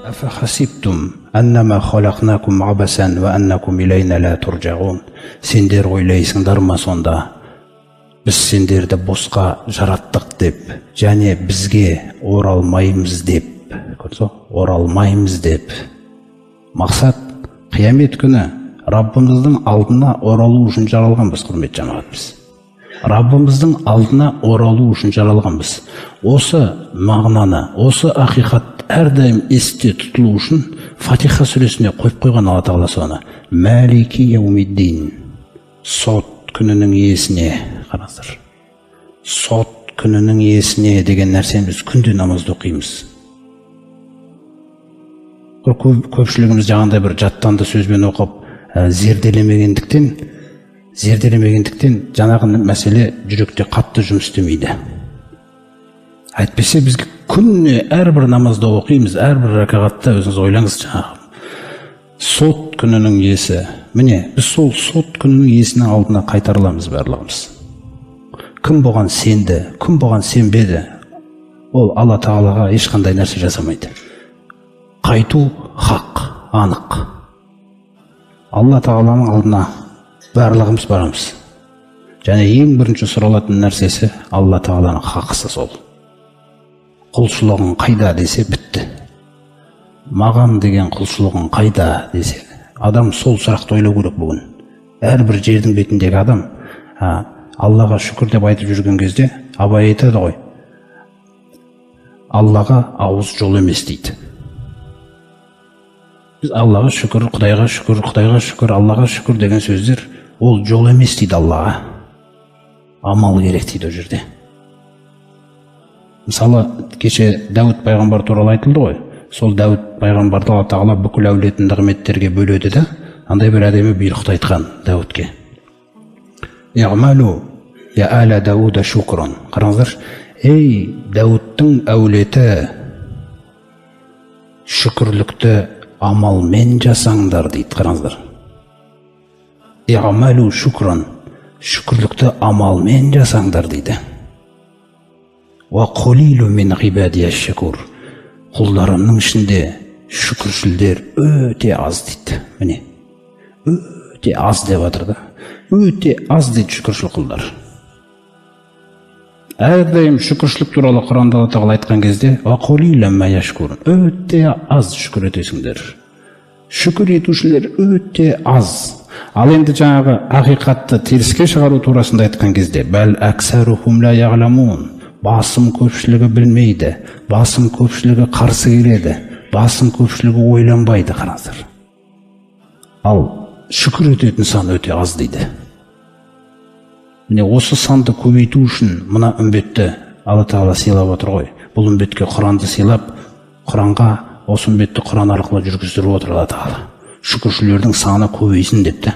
Афахасибтум аннама халақнакум абасан ва аннакум илайна ла туржаун. Сендер ойлайсыңдар ма сонда біз сендерді босқа жараттық деп, және бізге оралмаймыз деп. Оралмаймыз деп. Мақсат қиямет күні Раббымыздың алдына оралу үшін жаралғанбыз, құрмет жамағатымыз. Раббымыздың алдына оралу үшін жаралғанбыз. Осы мағынаны, осы ақиқат әрдайым есте тұтылу үшін Фатиха сүресіне қойып қойған Алла Тағала соны. Малики яумиддин. Сот күнінің иесіне, қараңыздар. Сот күнінің иесіне деген нәрсені біз күнде намазда оқимыз. Көпшілігіміз жаңағындай бір жаттанды сөзбен оқып, зерделемегендіктен жаңағы мәселе жүректе қатты жұмыс істемейді. Әйтпесе бізге күнне әрбір намазда оқимыз, әрбір ракағатта өзіңіз ойлаңыз жаңағы. Сот күнінің иесі. Міне, біз сол сот күнінің иесінің алдына қайтарыламыз барлығымыз. Кім болған сенді, кім болған сенбеді, ол Алла Тағалаға ешқандай нәрсе жасамайды. Қайту хақ, анық. Алла Тағаланың алдына барлығымыз барамыз. Және ең бірінші сұралатын нәрсесі Алла Тағаланың хақысы сол. Құлшылығың қайда десе бітті. Маған деген құлшылығың қайда десе. Адам сол сұрақты ойлау керек бүгін. Әрбір жердің бетіндегі адам Аллаға шүкір деп айтып жүрген кезде Абай айтады ғой. Аллаға ауыз жол емес дейді. Біз Аллаға шүкір, Құдайға шүкір, Құдайға шүкір, Аллаға шүкір деген сөздер ол жол емес дейді Аллаға. Амал керек дейді о жерде. Мысалы, кеше Дәуіт пайғамбар туралы айтылды ғой. Сол Дәуіт пайғамбарды Алла Тағала бүкіл әулетін нығметтерге бөледі де, андай бір әдемі бұйрықты айтқан Дәуітке. Иғмалу я аля Дәуда шукрон. Қараңыздар, ей Дәуіттің әулеті, шүкірлікті амалмен жасаңдар дейді. Қараңыздар. Иғмалу шукрон. Шүкірлікті амалмен жасаңдар дейді. Ва қолилу мин ғибадия шакур. Құлдарымның ішінде шүкіршілдер өте аз дейді. Міне, өте аз деп жатыр да. Өте аз дейді шүкіршіл құлдар. Әрдайым шүкіршілік туралы Құранда Алла Тағала айтқан кезде ва қолилу ма яшкур. Өте аз шүкір етесіңдер. Шүкір етушілер өте аз. Ал енді жаңағы ақиқатты теріске шығару турасында айтқан кезде бәл әксәрухум ла яғламун. Басым көпшілігі білмейді, басым көпшілігі қарсы келеді, басым көпшілігі ойланбайды. Қараңыздар. Ал шүкір ететін сан өте аз дейді. Міне осы санды көбейту үшін мына үмбетті Алла Тағала сыйлап отыр ғой. Бұл үмбетке Құранды сыйлап, Құранға осы үмбетті Құран арқылы жүргіздіріп отыр Алла Тағала. Шүкіршілердің саны көбейсін депті.